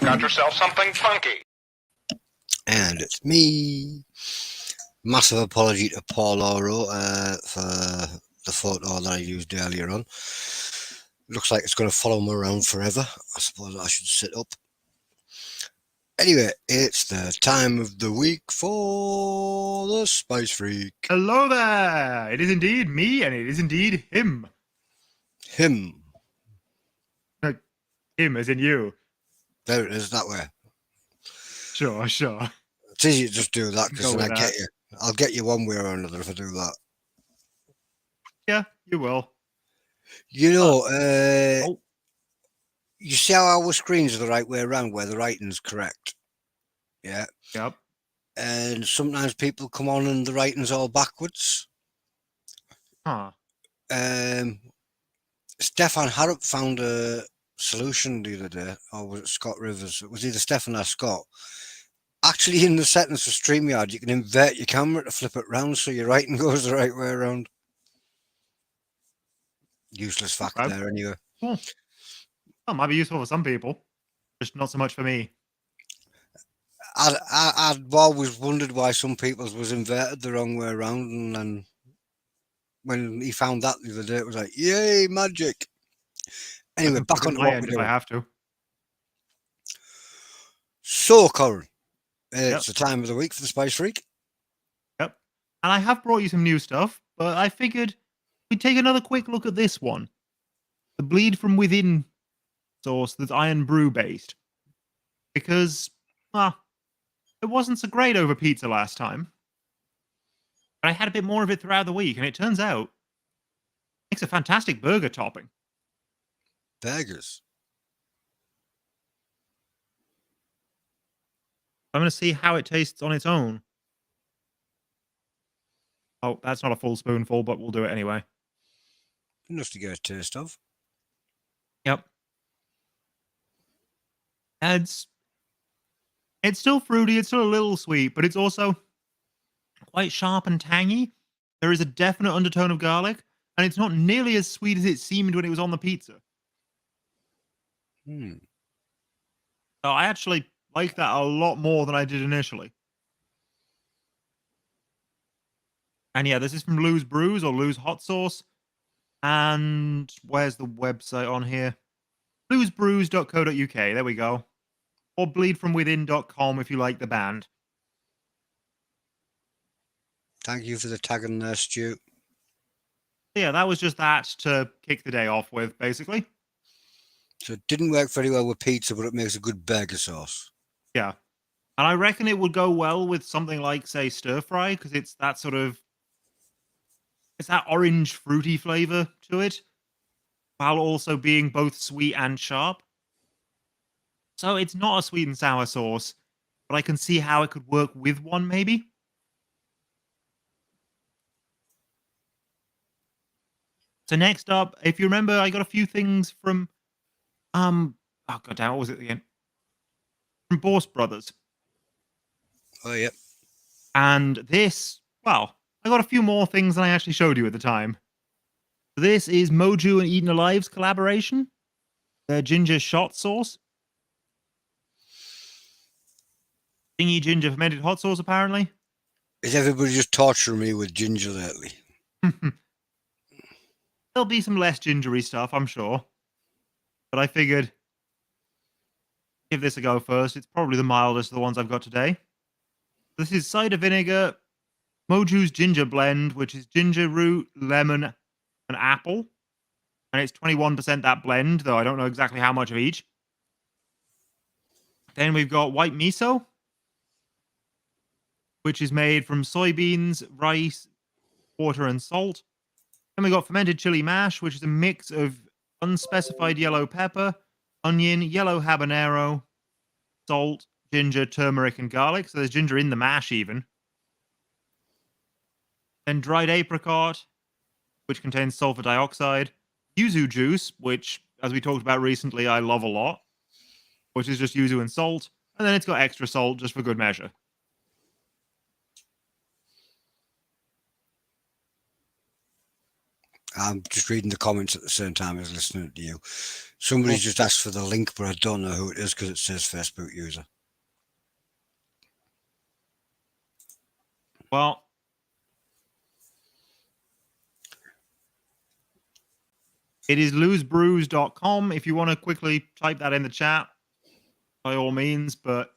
Got yourself something funky. And it's me. Massive apology to Paul Ouro for the photo that I used earlier on. Looks like it's going to follow me around forever. I suppose I should sit up. Anyway, it's the time of the week for the Spice Freak. Hello there! It is indeed me, and it is indeed him. Him. Him as in you. There it is, that way. Sure. It's easy to just do that, because Go then with I that. get you. I'll get you one way or another if I do that. Yeah, you will. You know, Oh, you see how our screens are the right way around, where the writing's correct? Yeah. yep. And sometimes people come on and the writing's all backwards. Huh. Stefan Harrop found a solution the other day, or was it Scott Rivers? It was either Stefan or Scott. Actually, in the settings for StreamYard, you can invert your camera to flip it round so your writing goes the right way around. Useless fact Okay. there, anyway. Cool. Well, might be useful for some people, just not so much for me. I'd always wondered why some people's was inverted the wrong way around, and then when he found that the other day, it was like, yay, magic. Anyway, back on my what end we're if I doing. have to. So, Coran, it's Yep. the time of the week for the Spice Freak. Yep. And I have brought you some new stuff, but I figured we'd take another quick look at this one. The Bleed from Within sauce that's Iron Brew based. Because, it wasn't so great over pizza last time. But I had a bit more of it throughout the week, and it turns out it makes a fantastic burger topping. Burgers. I'm going to see how it tastes on its own. Oh, that's not a full spoonful, but we'll do it anyway. Enough to get a taste of. Yep. It's still fruity, it's still a little sweet, but it's also quite sharp and tangy. There is a definite undertone of garlic, and it's not nearly as sweet as it seemed when it was on the pizza. So I actually like that a lot more than I did initially. And yeah, this is from Lou's Brews or Lou's Hot Sauce. And where's the website on here? lousbrews.co.uk. There we go. Or bleedfromwithin.com if you like the band. Thank you for the tagging there, Stu. Yeah, that was just that to kick the day off with, basically. So it didn't work very well with pizza, but it makes a good burger sauce. Yeah. And I reckon it would go well with something like, say, stir fry, because it's that sort of... It's that orange fruity flavor to it, while also being both sweet and sharp. So it's not a sweet and sour sauce, but I can see how it could work with one, maybe. So next up, if you remember, I got a few things from, oh goddamn, what was it again? From Boss Brothers. Oh, yep. And this, well, I got a few more things than I actually showed you at the time. This is Moju and Eaten Alive's collaboration. Their ginger shot sauce. Thingy ginger fermented hot sauce, apparently. Is everybody just torturing me with ginger lately? There'll be some less gingery stuff, I'm sure. But I figured give this a go first. It's probably the mildest of the ones I've got today. This is cider vinegar, Moju's ginger blend, which is ginger root, lemon, and apple. And it's 21% that blend, though I don't know exactly how much of each. Then we've got white miso, which is made from soybeans, rice, water, and salt. Then we got fermented chili mash, which is a mix of unspecified yellow pepper, onion, yellow habanero, salt, ginger, turmeric, and garlic. So there's ginger in the mash even. Then dried apricot, which contains sulfur dioxide. Yuzu juice, which, as we talked about recently, I love a lot, which is just yuzu and salt. And then it's got extra salt just for good measure. I'm just reading the comments at the same time as listening to you. Somebody's just asked for the link, but I don't know who it is because it says Facebook user. Well, it is losebrews.com. If you want to quickly type that in the chat, by all means, but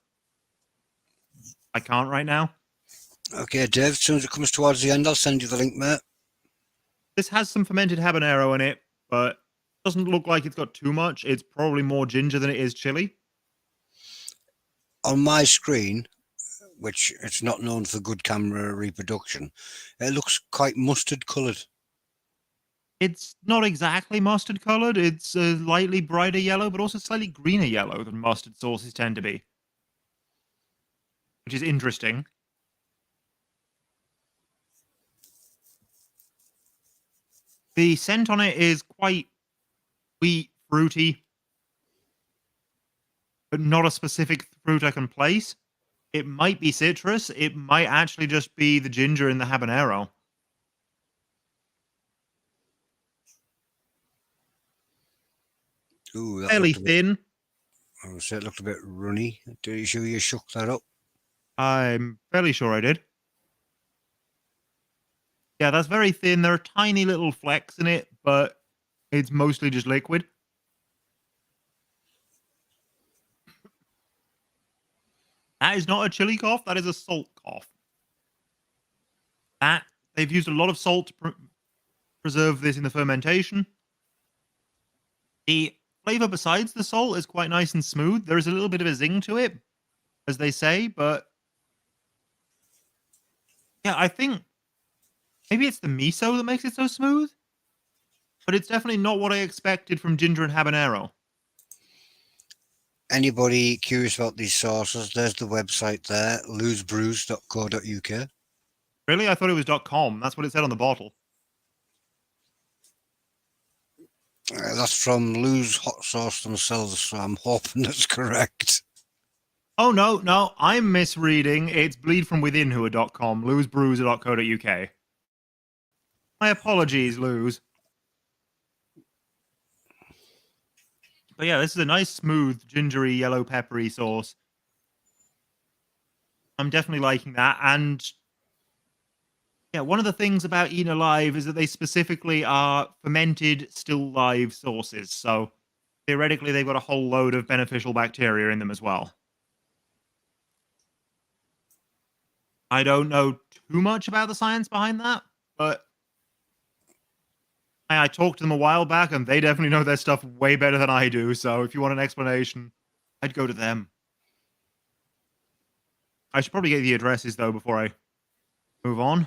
I can't right now. Okay, Dave, as soon as it comes towards the end, I'll send you the link, mate. This has some fermented habanero in it, but doesn't look like it's got too much. It's probably more ginger than it is chili. On my screen, which it's not known for good camera reproduction, it looks quite mustard coloured. It's not exactly mustard colored. It's a slightly brighter yellow, but also slightly greener yellow than mustard sauces tend to be, which is interesting. The scent on it is quite sweet, fruity, but not a specific fruit I can place. It might be citrus. It might actually just be the ginger in the habanero. Ooh, that Fairly looked a bit, thin. I would say it looked a bit runny. Are you sure you shook that up? I'm fairly sure I did. Yeah, that's very thin. There are tiny little flecks in it, but it's mostly just liquid. That is not a chili cough. That is a salt cough. That they've used a lot of salt to preserve this in the fermentation. The flavor besides the salt is quite nice and smooth. There is a little bit of a zing to it, as they say, but yeah, I think maybe it's the miso that makes it so smooth. But it's definitely not what I expected from ginger and habanero. Anybody curious about these sauces, there's the website there, losebrews.co.uk. Really? I thought it was .com. That's what it said on the bottle. That's from Lose Hot Sauce themselves, so I'm hoping that's correct. Oh, no, I'm misreading. It's bleedfromwithinwho.com. Losebrews.co.uk. My apologies, Lose. But yeah, this is a nice, smooth, gingery, yellow, peppery sauce. I'm definitely liking that. And yeah, one of the things about Eaten Alive is that they specifically are fermented, still live sauces. So theoretically, they've got a whole load of beneficial bacteria in them as well. I don't know too much about the science behind that, but I talked to them a while back, and they definitely know their stuff way better than I do. So if you want an explanation, I'd go to them. I should probably get the addresses though before I move on.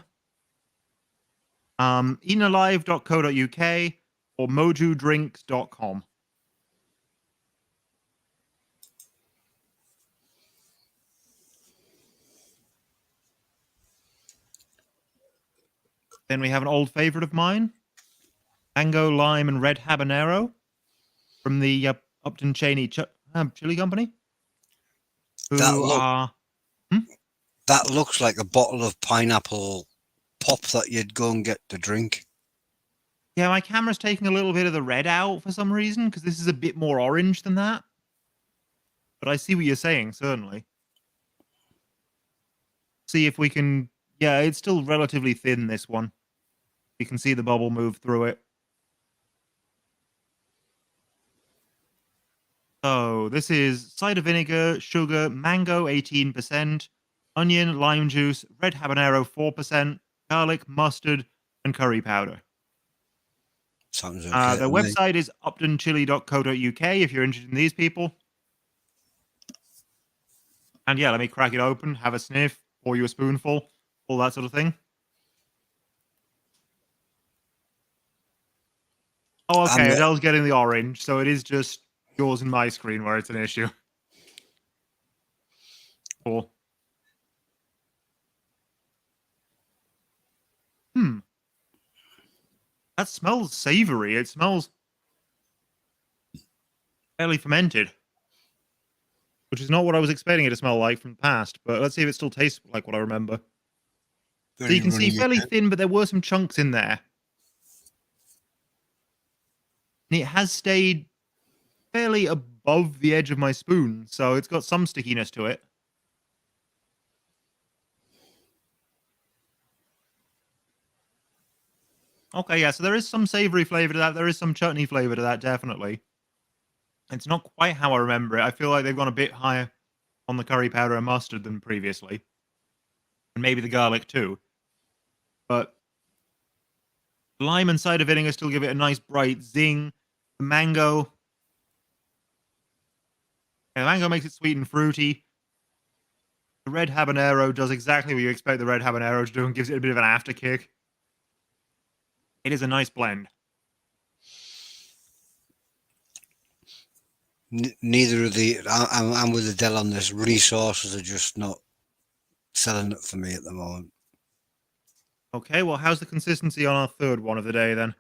Eatenalive.co.uk or mojudrinks.com. Then we have an old favorite of mine, mango, lime, and red habanero from the Upton Cheney Chili Company. That looks like a bottle of pineapple pop that you'd go and get to drink. Yeah, my camera's taking a little bit of the red out for some reason because this is a bit more orange than that. But I see what you're saying, certainly. See if we can. Yeah, it's still relatively thin, this one. You can see the bubble move through it. So this is cider vinegar, sugar, mango 18%, onion, lime juice, red habanero 4%, garlic, mustard, and curry powder. Sounds okay. Their website is uptonchili.co.uk if you're interested in these people. And yeah, let me crack it open, have a sniff, pour you a spoonful, all that sort of thing. Oh, okay, Adele's getting the orange, so it is just yours and my screen where it's an issue. Cool. That smells savory. It smells fairly fermented, which is not what I was expecting it to smell like from the past. But let's see if it still tastes like what I remember. So you can see fairly thin, but there were some chunks in there. And it has stayed fairly above the edge of my spoon, so it's got some stickiness to it. Okay, yeah, so there is some savory flavor to that. There is some chutney flavor to that, definitely. It's not quite how I remember it. I feel like they've gone a bit higher on the curry powder and mustard than previously. And maybe the garlic too. But lime and cider vinegar still give it a nice bright zing. The mango. Yeah, the mango makes it sweet and fruity. The red habanero does exactly what you expect the red habanero to do and gives it a bit of an afterkick. It is a nice blend. Neither of the I'm with Adele on this. Resources are just not selling it for me at the moment. Okay, well, how's the consistency on our third one of the day then?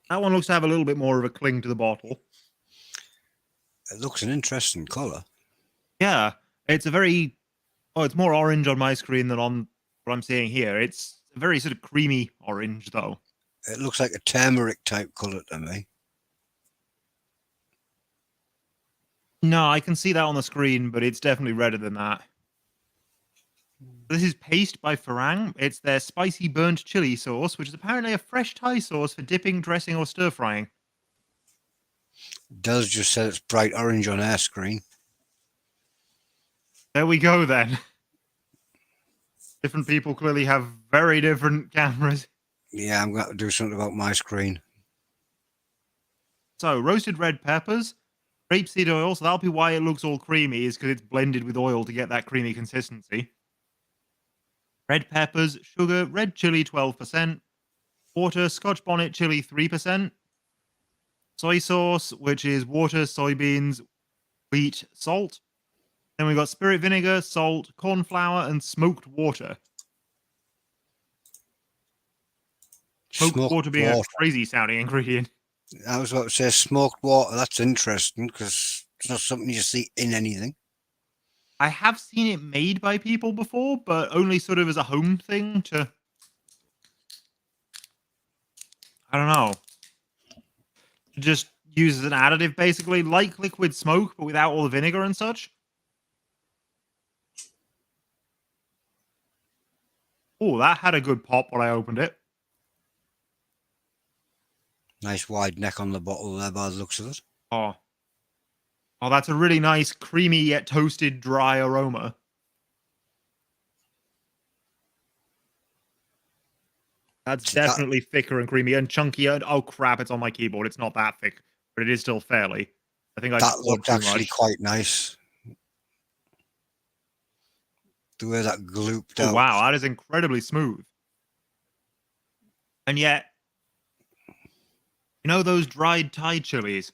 That one looks to have a little bit more of a cling to the bottle. It looks an interesting colour. Yeah, it's a very it's more orange on my screen than on what I'm seeing here. It's a very sort of creamy orange, though. It looks like a turmeric type colour to me. No, I can see that on the screen, but it's definitely redder than that. This is Paste by Farang. It's their spicy burnt chili sauce, which is apparently a fresh Thai sauce for dipping, dressing, or stir frying. Dell's just said it's bright orange on our screen. There we go then. Different people clearly have very different cameras. Yeah, I'm going to do something about my screen. So, roasted red peppers, rapeseed oil, so that'll be why it looks all creamy, is because it's blended with oil to get that creamy consistency. Red peppers, sugar, red chili 12%, water, Scotch bonnet chili 3%, soy sauce, which is water, soybeans, wheat, salt. Then we've got spirit vinegar, salt, corn flour, and smoked water. Smoked water being a crazy sounding ingredient. I was about to say smoked water. That's interesting because it's not something you see in anything. I have seen it made by people before, but only sort of as a home thing to. I don't know. To just use as an additive, basically, like liquid smoke, but without all the vinegar and such. Oh, that had a good pop when I opened it. Nice wide neck on the bottle there by the looks of it. Oh. Oh, that's a really nice, creamy yet toasted, dry aroma. That's definitely thicker and creamy and chunkier. Oh crap! It's on my keyboard. It's not that thick, but it is still fairly. I think I that poured looked too actually much. quite nice. The way that glooped out. Wow, that is incredibly smooth. And yet, you know those dried Thai chilies?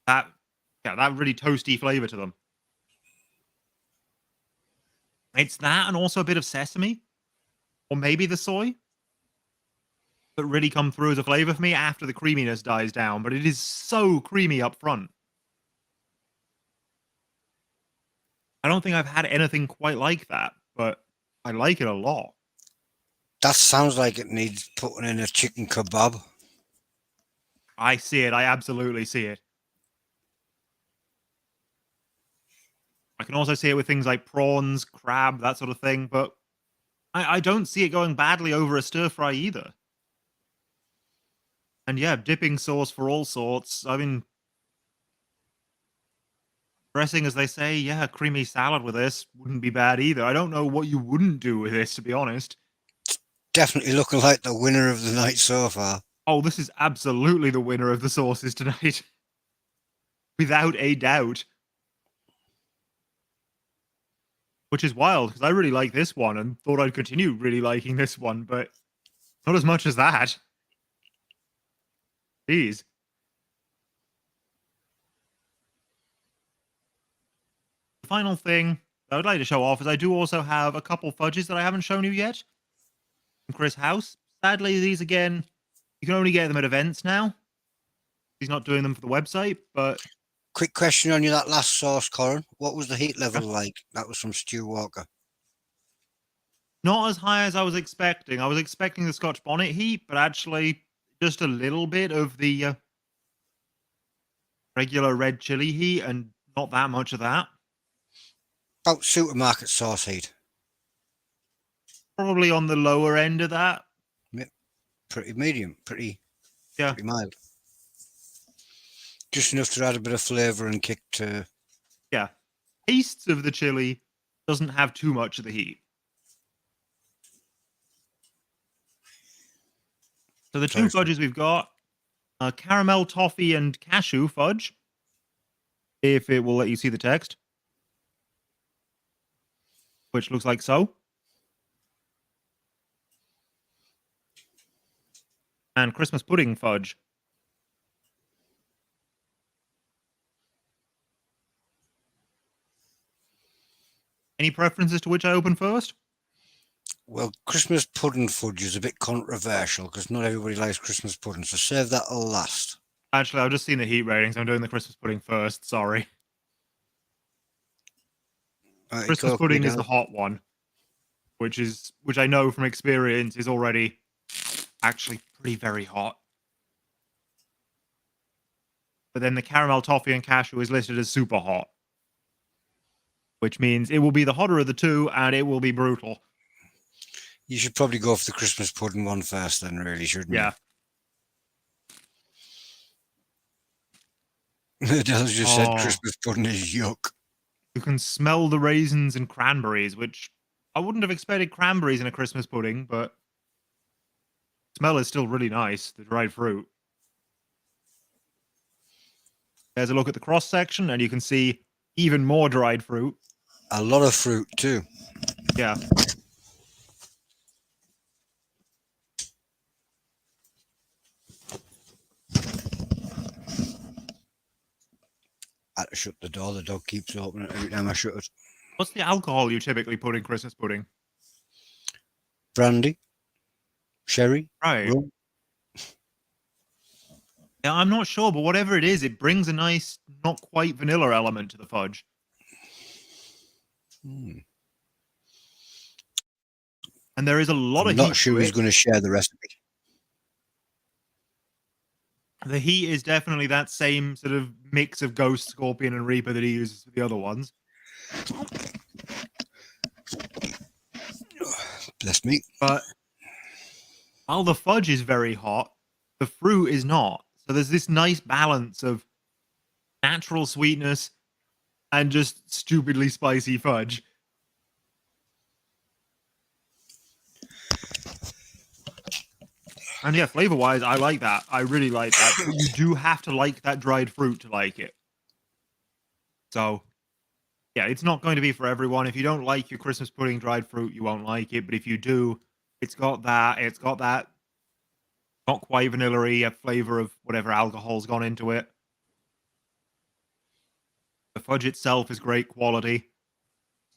That really toasty flavor to them. It's that and also a bit of sesame. Or maybe the soy. That really come through as a flavor for me after the creaminess dies down. But it is so creamy up front. I don't think I've had anything quite like that. But I like it a lot. That sounds like it needs putting in a chicken kebab. I see it. I absolutely see it. I can also see it with things like prawns, crab, that sort of thing, but I don't see it going badly over a stir fry either. And yeah, dipping sauce for all sorts. I mean, dressing, as they say, yeah, creamy salad with this wouldn't be bad either. I don't know what you wouldn't do with this, to be honest. Definitely looking like the winner of the night so far. Oh, this is absolutely the winner of the sauces tonight. Without a doubt. Which is wild, because I really like this one and thought I'd continue really liking this one, but not as much as that. Jeez. The final thing I would like to show off is I do also have a couple fudges that I haven't shown you yet from Chris House. Sadly, these again, you can only get them at events now. He's not doing them for the website, but... Quick question on you, that last sauce, Coran. What was the heat level like? That was from Stu Walker. Not as high as I was expecting. I was expecting the Scotch bonnet heat, but actually just a little bit of the regular red chili heat and not that much of that. About supermarket sauce heat. Probably on the lower end of that. Yeah, pretty medium, pretty mild. Just enough to add a bit of flavour and kick to. Yeah. Tastes of the chili doesn't have too much of the heat. So the two fudges we've got caramel toffee and cashew fudge. If it will let you see the text, which looks like so. And Christmas pudding fudge. Any preferences to which I open first? Well, Christmas pudding fudge is a bit controversial because not everybody likes Christmas pudding, so save that till last. Actually, I've just seen the heat ratings. I'm doing the Christmas pudding first. Sorry. Right, Christmas pudding is the hot one, which I know from experience is already actually pretty very hot. But then the caramel toffee and cashew is listed as super hot, which means it will be the hotter of the two and it will be brutal. You should probably go for the Christmas pudding one first, then, really, shouldn't you? Yeah. Adele just said Christmas pudding is yuck. You can smell the raisins and cranberries, which I wouldn't have expected cranberries in a Christmas pudding, but the smell is still really nice, the dried fruit. There's a look at the cross section, and you can see even more dried fruit. A lot of fruit, too. Yeah. I had to shut the door. The dog keeps opening it every time I shut it. What's the alcohol you typically put in Christmas pudding? Brandy, sherry, Right. rum. Yeah, I'm not sure, but whatever it is, it brings a nice, not quite vanilla element to the fudge. And there is a lot of heat. I'm not sure who's going to share the recipe. The heat is definitely that same sort of mix of Ghost, Scorpion, and Reaper that he uses for the other ones. Bless me. But while the fudge is very hot, the fruit is not. So there's this nice balance of natural sweetness and just stupidly spicy fudge. And yeah, flavor-wise, I like that. I really like that. But you do have to like that dried fruit to like it. So, yeah, it's not going to be for everyone. If you don't like your Christmas pudding dried fruit, you won't like it. But if you do, it's got that not quite vanilla-y flavor of whatever alcohol's gone into it. The fudge itself is great quality.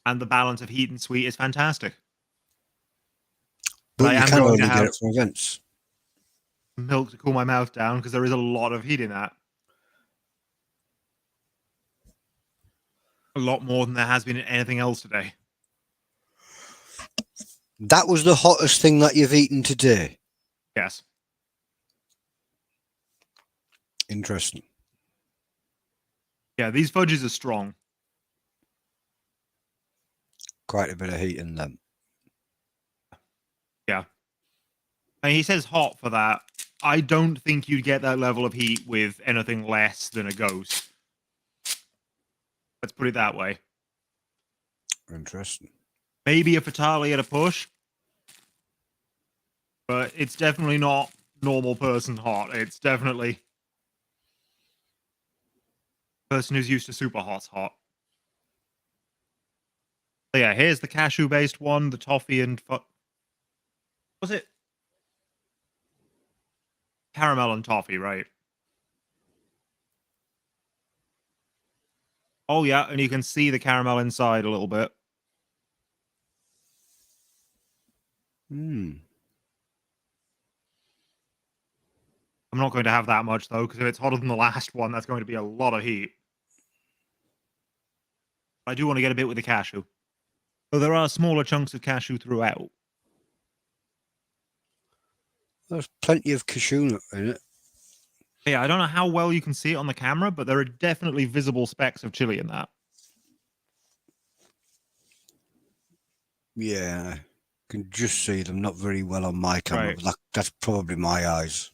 And the balance of heat and sweet is fantastic. But you I am can going only to get have it from events. milk to cool my mouth down because there is a lot of heat in that. A lot more than there has been in anything else today. That was the hottest thing that you've eaten today? Yes. Interesting. Yeah, these fudges are strong. Quite a bit of heat in them. Yeah. And he says hot for that. I don't think you'd get that level of heat with anything less than a Ghost. Let's put it that way. Interesting. Maybe a Fatale at a push. But it's definitely not normal person hot. It's definitely person who's used to super hot. So yeah, here's the cashew-based one, the toffee and... Was it? Caramel and toffee, right? Oh, yeah, and you can see the caramel inside a little bit. I'm not going to have that much, though, because if it's hotter than the last one, that's going to be a lot of heat. I do want to get a bit with the cashew. So there are smaller chunks of cashew throughout. There's plenty of cashew nut in it. Yeah, I don't know how well you can see it on the camera, but there are definitely visible specks of chili in that. Yeah, I can just see them. Not very well on my camera, Right. but that's probably my eyes.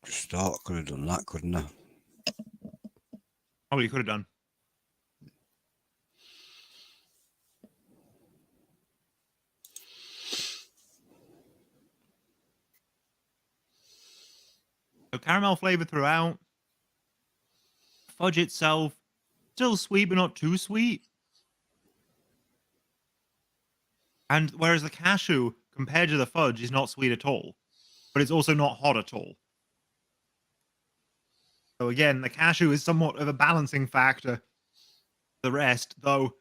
Just thought I could have done that, couldn't I? Oh, you could have done. So caramel flavor throughout. Fudge itself, still sweet, but not too sweet. And whereas the cashew, compared to the fudge, is not sweet at all, but it's also not hot at all. So again, the cashew is somewhat of a balancing factor. The rest, though,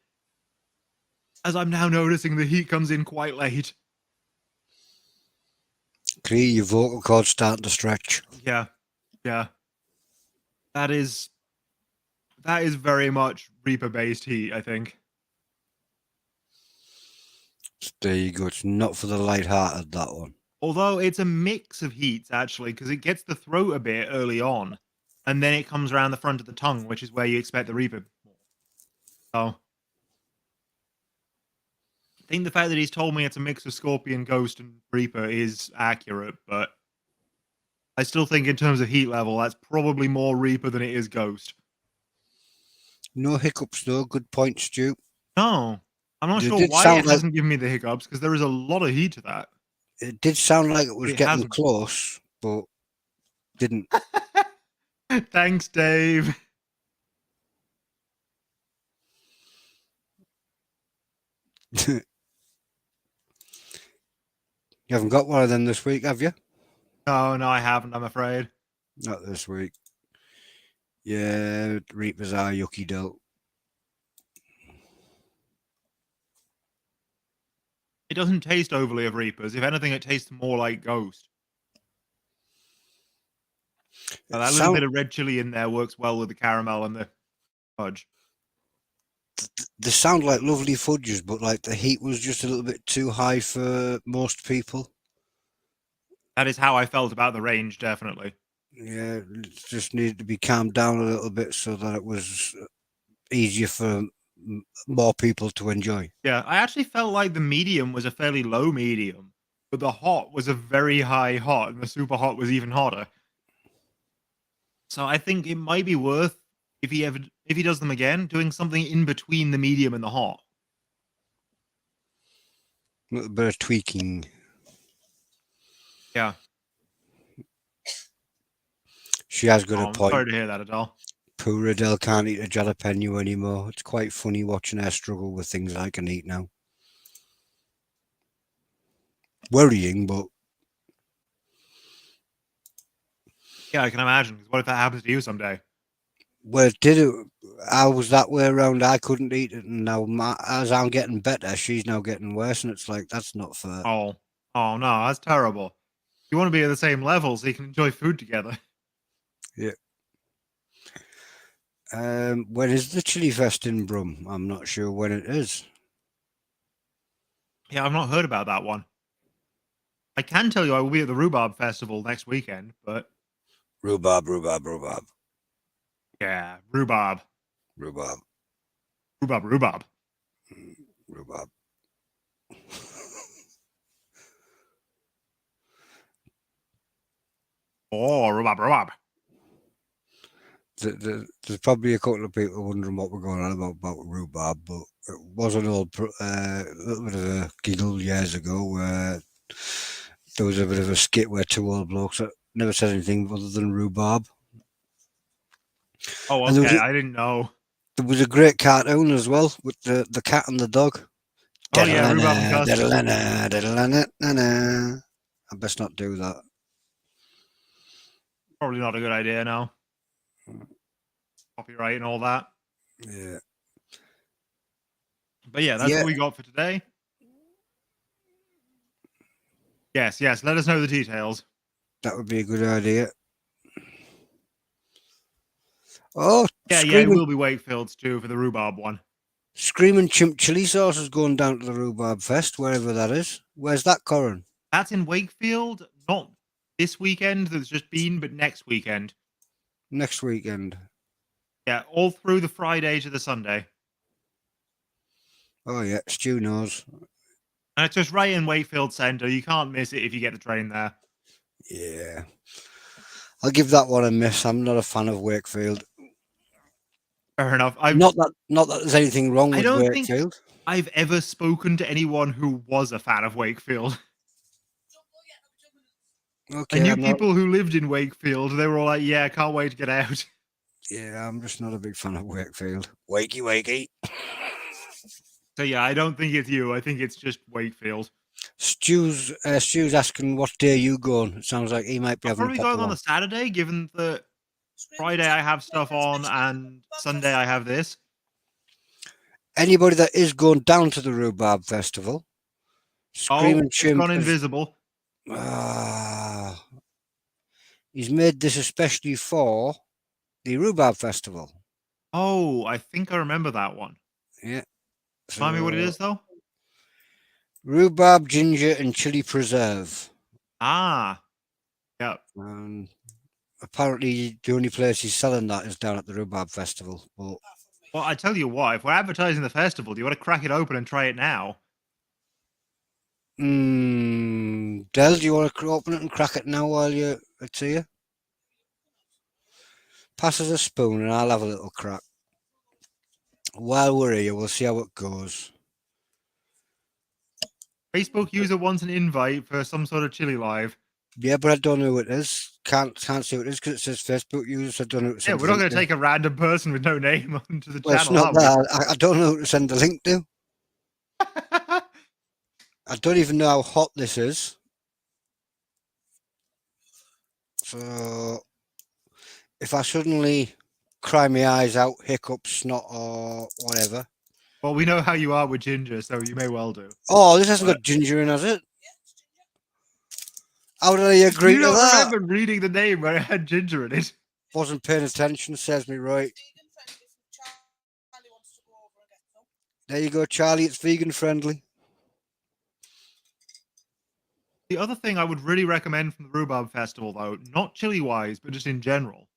as I'm now noticing, the heat comes in quite late. Can you hear your vocal cords starting to stretch? Yeah, yeah. That is very much Reaper-based heat, I think. There you go. It's not for the light-hearted, that one. Although it's a mix of heats, actually, because it gets the throat a bit early on, and then it comes around the front of the tongue, which is where you expect the Reaper more. So, I think the fact that he's told me it's a mix of Scorpion, Ghost, and Reaper is accurate, but I still think in terms of heat level, that's probably more Reaper than it is Ghost. No hiccups, though. Good point, Stu. No, I'm not It sure did why sound it like hasn't given me the hiccups, because there is a lot of heat to that. it did sound like it was It getting hasn't. close, but didn't. Thanks, Dave. You haven't got one of them this week, have you? No, I haven't, I'm afraid. Not this week. Yeah, Reapers are yucky dough. It doesn't taste overly of Reapers. If anything, it tastes more like Ghost. Now, that little bit of red chili in there works well with the caramel and the fudge. They sound like lovely fudges, but like the heat was just a little bit too high for most people. That is how I felt about the range, definitely. Yeah, it just needed to be calmed down a little bit so that it was easier for more people to enjoy. Yeah, I actually felt like the medium was a fairly low medium, but the hot was a very high hot, and the super hot was even hotter. So I think it might be worth, if he does them again, doing something in between the medium and the hot. A little bit of tweaking. Yeah. She has got a I'm point. sorry to hear that at all. Poor Adele can't eat a jalapeno anymore. It's quite funny watching her struggle with things I can eat now. Worrying, but Yeah, I can imagine. 'Cause what if that happens to you someday? well, did it? I was that way around. I couldn't eat it, and now as I'm getting better, she's now getting worse, and it's like that's not fair. Oh, no, that's terrible. You want to be at the same level so you can enjoy food together. Yeah. When is the Chili Fest in Brum? I'm not sure when it is. Yeah, I've not heard about that one. I can tell you I will be at the Rhubarb Festival next weekend, but Rhubarb. yeah, rhubarb. Rhubarb. Rhubarb. Rhubarb. Oh, rhubarb. There's probably a couple of people wondering what we're going on about rhubarb, but it was an old little bit of a giggle years ago where there was a bit of a skit where two old blokes that never said anything other than rhubarb. Oh, And okay. I didn't know. there was a great cartoon as well with the cat and the dog. Oh, yeah, rhubarb and custard. I best not do that. Probably not a good idea now. Copyright and all that. Yeah. But yeah, that's what we got for today. Yes. Let us know the details. That would be a good idea. Oh, Yeah, it will be Wakefield's too for the rhubarb one. Screaming Chimp chili sauce is going down to the Rhubarb Fest, wherever that is. Where's that, Coran? That's in Wakefield, not this weekend that's just been, but next weekend. Next weekend. Yeah, all through the Friday to the Sunday. Oh yeah, Stu knows. And it's just right in Wakefield Centre. You can't miss it if you get the train there. Yeah. I'll give that one a miss. I'm not a fan of Wakefield. Fair enough. Not that there's anything wrong I with don't think Wakefield. I've ever spoken to anyone who was a fan of Wakefield. I Okay, knew I'm not. people who lived in Wakefield. They were all like, "Yeah, I can't wait to get out." Yeah, I'm just not a big fan of Wakefield. Wakey, wakey. So yeah, I don't think it's you. I think it's just Wakefield. Stu's asking what day you going. It sounds like he might be I'm having a probably pop going on along. the Saturday, given that Friday I have stuff on and Sunday I have this. Anybody that is going down to the Rhubarb Festival, Screaming It's Chimp gone has, invisible. he's made this especially for the Rhubarb Festival. Oh, I think I remember that one. Yeah. Remind me what it is, though. Rhubarb, ginger, and chili preserve. Ah, yeah. Apparently, the only place he's selling that is down at the Rhubarb Festival. But Well, I tell you what, if we're advertising the festival, do you want to crack it open and try it now? Del, do you want to open it and crack it now while it's here? Pass us a spoon and I'll have a little crack. While we're here, we'll see how it goes. Facebook user wants an invite for some sort of chili live. Yeah, but I don't know who it is. Can't see who it is because it says Facebook user. So I don't know who to Yeah, send we're the not link going to take a random person with no name onto the Well, it's channel, not are we? that. I don't know who to send the link to. I don't even know how hot this is. So, if I suddenly cry my eyes out, hiccup, snot, or whatever. Well, we know how you are with ginger, so you may well do. Oh, this hasn't got ginger in, has it? How did I agree You to don't that? remember reading the name where it had ginger in it. Wasn't paying attention, says me right. There you go, Charlie. It's vegan friendly. The other thing I would really recommend from the Rhubarb Festival, though, not chili wise, but just in general,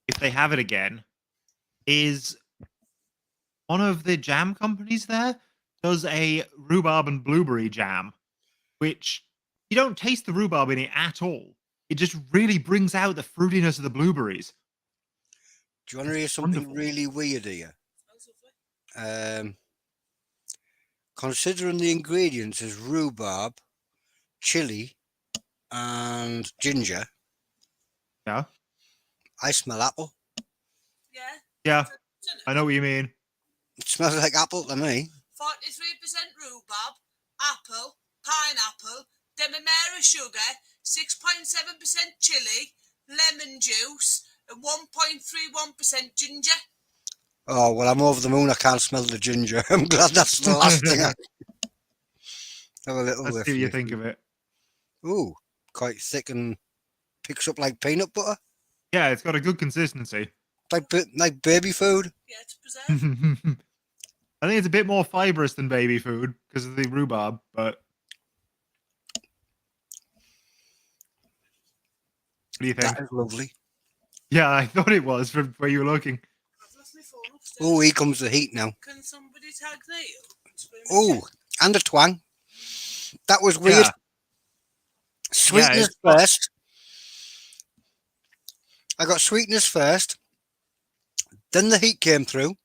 if they have it again, is one of the jam companies there does a rhubarb and blueberry jam, which you don't taste the rhubarb in it at all. It just really brings out the fruitiness of the blueberries. Do you want to hear something really weird here? Considering the ingredients is rhubarb, chili, and ginger. Yeah. I smell apple. Yeah. I know what you mean. It smells like apple to me. 43% rhubarb, apple, pineapple, demerara sugar, 6.7% chili, lemon juice, and 1.31% ginger. Oh, well, I'm over the moon. I can't smell the ginger. I'm glad that's the last thing. Have a little Let's whiff. see what you think of it. Ooh, quite thick and picks up like peanut butter. Yeah, it's got a good consistency. Like baby food. Yeah, to preserve. I think it's a bit more fibrous than baby food because of the rhubarb, but what do you think? That is lovely. Yeah, I thought it was from where you were looking. I've left my phone upstairs. Oh, here comes the heat now. Can somebody tag Neil? Oh, and a twang. That was weird. Yeah. Sweetness first. I got sweetness first. Then the heat came through.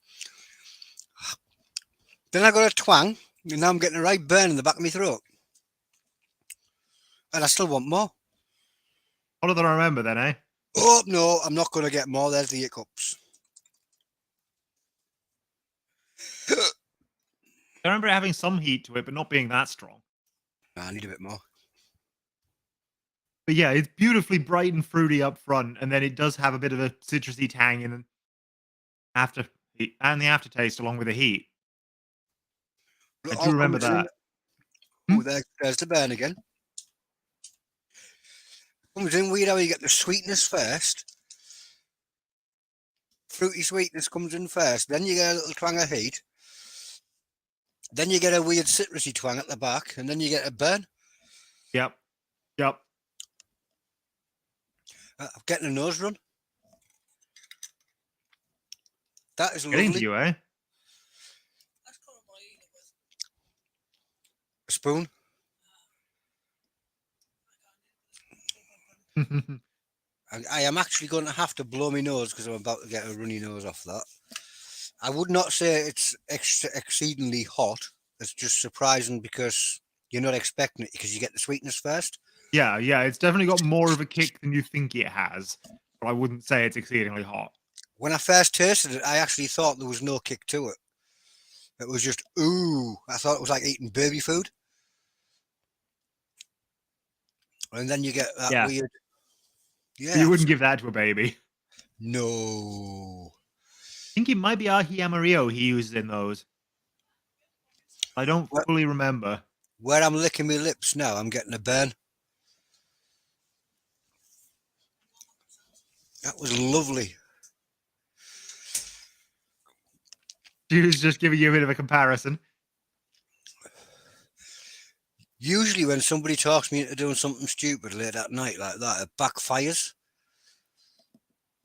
Then I got a twang. And now I'm getting a right burn in the back of my throat. And I still want more. What did I remember then, eh? Oh, no, I'm not going to get more. There's the hiccups. I remember having some heat to it, but not being that strong. I need a bit more. But yeah, it's beautifully bright and fruity up front, and then it does have a bit of a citrusy tang in the aftertaste along with the heat. I do remember that. Oh, there's the burn again. Comes in weird how you get the sweetness first. Fruity sweetness comes in first, then you get a little twang of heat, Then you get a weird citrusy twang at the back, and then you get a burn. Yep. Yep. I'm getting a nose run. That is Getting to lovely. you, eh? That's got my eating with. A spoon. I am actually going to have to blow my nose because I'm about to get a runny nose off that. I would not say it's exceedingly hot. It's just surprising because you're not expecting it because you get the sweetness first. Yeah, it's definitely got more of a kick than you think it has. But I wouldn't say it's exceedingly hot. When I first tasted it, I actually thought there was no kick to it. It was just, ooh. I thought it was like eating baby food. And then you get that weird. Yeah. You wouldn't give that to a baby. No. I think it might be aji amarillo he uses in those. I don't fully remember. Where I'm licking my lips now, I'm getting a burn. That was lovely. She was just giving you a bit of a comparison. Usually when somebody talks me into doing something stupid late at night like that, it backfires.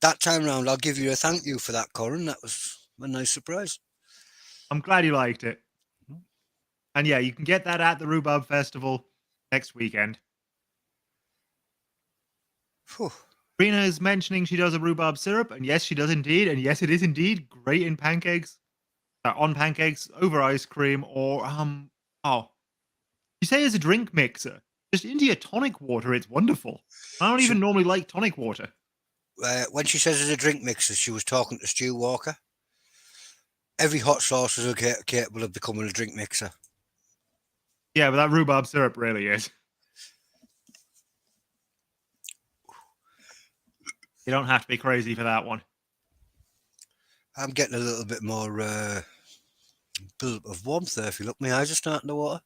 That time round, I'll give you a thank you for that, Coran. That was a nice surprise. I'm glad you liked it. And yeah, you can get that at the Rhubarb Festival next weekend. Whew. Rena is mentioning she does a rhubarb syrup, and yes, she does indeed. And yes, it is indeed great in pancakes, on pancakes, over ice cream, or you say as a drink mixer, just into your tonic water. It's wonderful. I don't even normally like tonic water. When she says it's a drink mixer, she was talking to Stu Walker. Every hot sauce is capable of becoming a drink mixer. Yeah, but that rhubarb syrup really is. You don't have to be crazy for that one. I'm getting a little bit more build up of warmth there. If you look, my eyes are starting to water.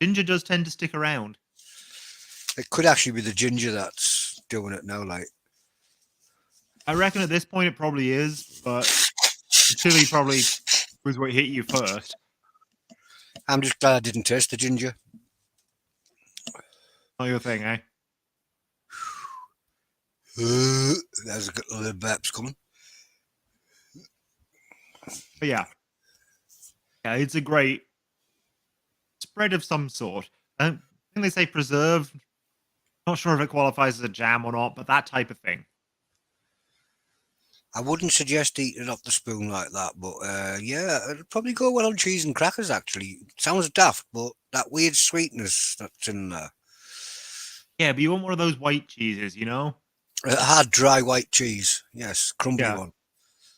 Ginger does tend to stick around. It could actually be the ginger that's doing it now. Like, I reckon at this point it probably is, but the chili probably was what hit you first. I'm just glad I didn't taste the ginger. Not your thing, eh? There's a couple of burps coming. But yeah, it's a great spread of some sort. I think they say preserve. Not sure if it qualifies as a jam or not, but that type of thing. I wouldn't suggest eating it off the spoon like that, but yeah, it'd probably go well on cheese and crackers, actually. It sounds daft, but that weird sweetness that's in there. Yeah, but you want one of those white cheeses, you know? A hard, dry white cheese. Yes, crumbly one.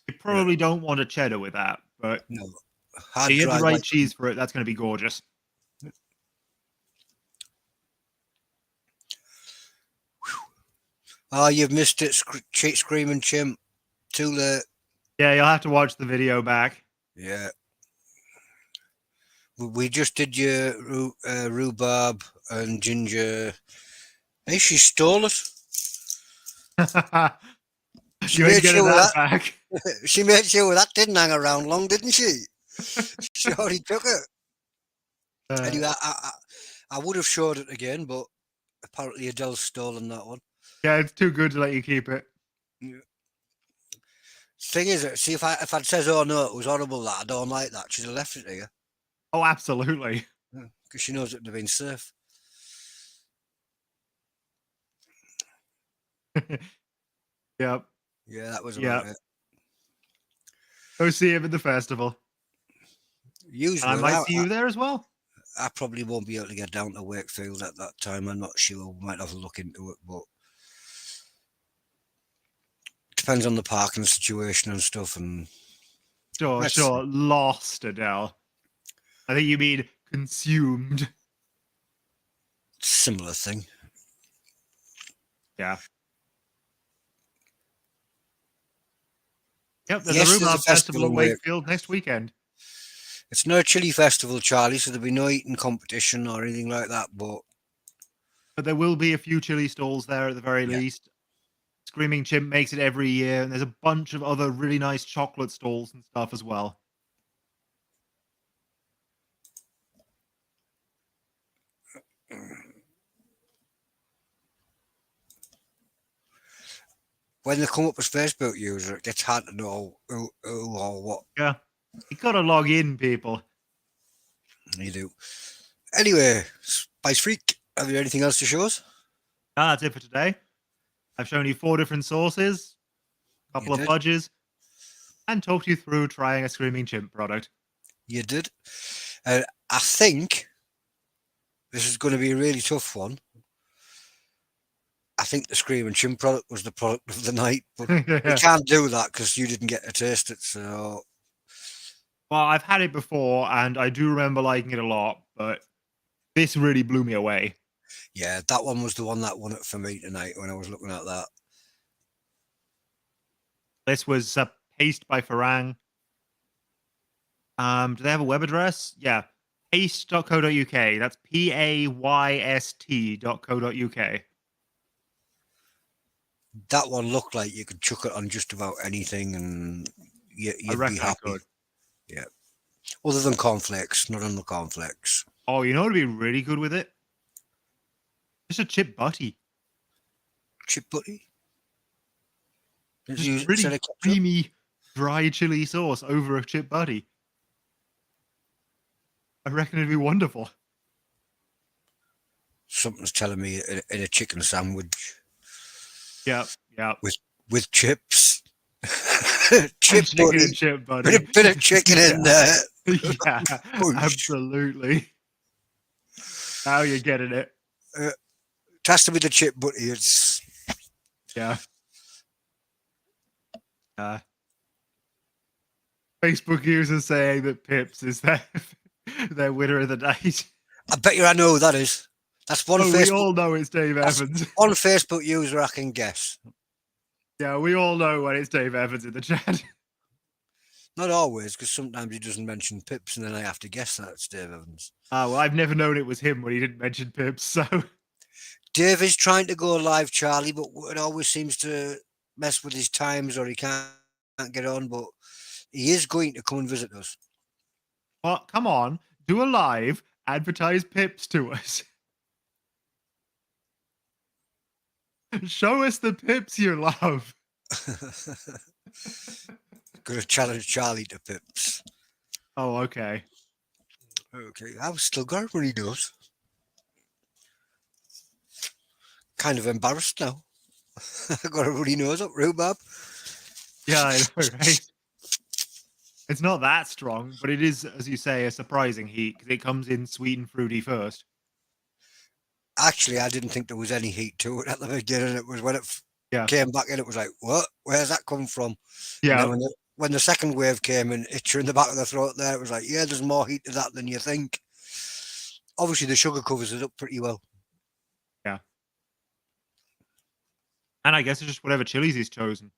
You probably don't want a cheddar with that, but no, hard, you get dry the right white cheese for it, that's going to be gorgeous. Oh, you've missed it, Screaming Chimp. Too late. Yeah, you'll have to watch the video back. Yeah. We just did your rhubarb and ginger. Hey, she stole it. You ain't getting that back. She made sure that didn't hang around long, didn't she? She already took it. Anyway, I would have showed it again, but apparently Adele's stolen that one. Yeah, it's too good to let you keep it. Yeah. Thing is, see, if I'd said, oh no, it was horrible, that I don't like that, she'd have left it here. Oh, absolutely. Because she knows it would have been safe. Yep. Yeah, that was about it. Go see him at the festival. Usually, I might see you there as well. I probably won't be able to get down to Wakefield at that time. I'm not sure. We might have a look into it, but depends on the parking situation and stuff. And sure. Lost, Adele. I think you mean consumed. Similar thing. Yeah. Yep, there's a rhubarb festival at Wakefield next weekend. It's not a chili festival, Charlie, so there'll be no eating competition or anything like that, but there will be a few chili stalls there at the very least. Screaming Chimp makes it every year, and there's a bunch of other really nice chocolate stalls and stuff as well. when they come up as Facebook user, it gets hard to know who or what Yeah. You gotta log in, people. you do. Anyway, Spice Freak, have you anything else to show us? That's it for today. I've shown you 4 different sauces, a couple of did. fudges, and talked you through trying a Screaming Chimp product. You did. I think this is going to be a really tough one. I think the Screaming Chimp product was the product of the night, but we can't do that because you didn't get to taste it. So, well, I've had it before, and I do remember liking it a lot, but this really blew me away. yeah, that one was the one that won it for me tonight when I was looking at that. This was Paste by Farang. Do they have a web address? Yeah. Paste.co.uk. That's payst.co.uk. That one looked like you could chuck it on just about anything and you'd be happy. I could. Yeah. Other than cornflakes, not on the cornflakes. Oh, you know what would be really good with it? Just a chip butty. Chip butty? Just really creamy, dry chili sauce over a chip butty. I reckon it'd be wonderful. Something's telling me in a chicken sandwich. Yeah. With chips. Chip chicken and chip buddy. With a bit of chicken in there. Yeah, absolutely. Now you're getting it. It has to be the chip butty. It's yeah. Facebook users saying that Pips is their winner of the night. I bet you I know who that is. That's one Facebook. We all know it's Dave Evans. One Facebook user I can guess. Yeah, we all know when it's Dave Evans in the chat. Not always, because sometimes he doesn't mention Pips, and then I have to guess that it's Dave Evans. Well, I've never known it was him when he didn't mention Pips, so... Dave is trying to go live, Charlie, but it always seems to mess with his times or he can't get on, but he is going to come and visit us. Well, come on, do a live, advertise Pips to us. Show us the Pips you love. Gonna challenge Charlie to Pips. Oh, okay. Okay, I've still got it when he does. Kind of embarrassed now. I've got a runny nose up, rhubarb. Yeah, I know, right? It's not that strong, but it is, as you say, a surprising heat because it comes in sweet and fruity first. Actually, I didn't think there was any heat to it at the beginning. It was when it came back in, it was like, what? Where's that come from? Yeah. And then when the second wave came and hit you in the back of the throat there, it was like, yeah, there's more heat to that than you think. Obviously, the sugar covers it up pretty well. Yeah. And I guess it's just whatever chilies he's chosen.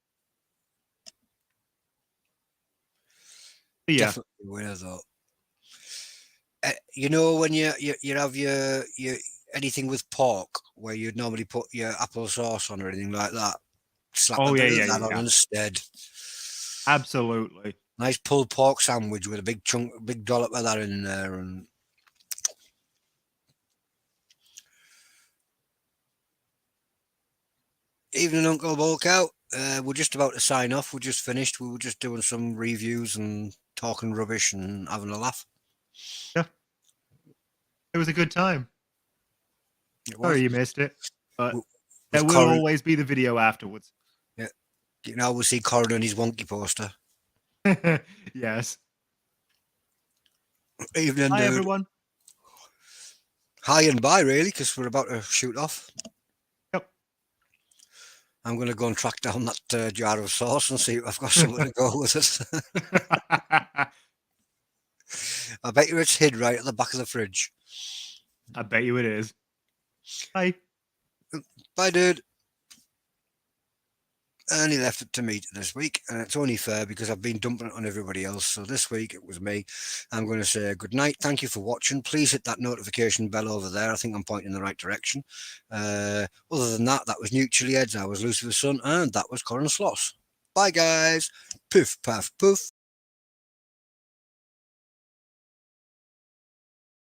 But yeah. Definitely winner, though. You know, when you have your anything with pork, where you'd normally put your apple sauce on or anything like that, slap a bit of that on instead. Absolutely. Nice pulled pork sandwich with a big dollop of that in there, and evening, Uncle Bulk out. We're just about to sign off. We just finished. We were just doing some reviews and talking rubbish and having a laugh. Yeah. It was a good time. Sorry you missed it, but there will always be the video afterwards. Yeah. You know, we'll see Coran and his wonky poster. Yes. Evening, Hi, dude. everyone. Hi and bye, really, because we're about to shoot off. Yep. I'm going to go and track down that jar of sauce and see if I've got something to go with it. I bet you it's hid right at the back of the fridge. I bet you it is. Bye. Bye, dude. And he left it to me this week, and it's only fair because I've been dumping it on everybody else. So this week it was me. I'm going to say good night. Thank you for watching. Please hit that notification bell over there. I think I'm pointing in the right direction. Other than that, that was New Chilli-heads. I was Lucifer's son, and that was Coran Sloss. Bye, guys. Poof, paff, poof.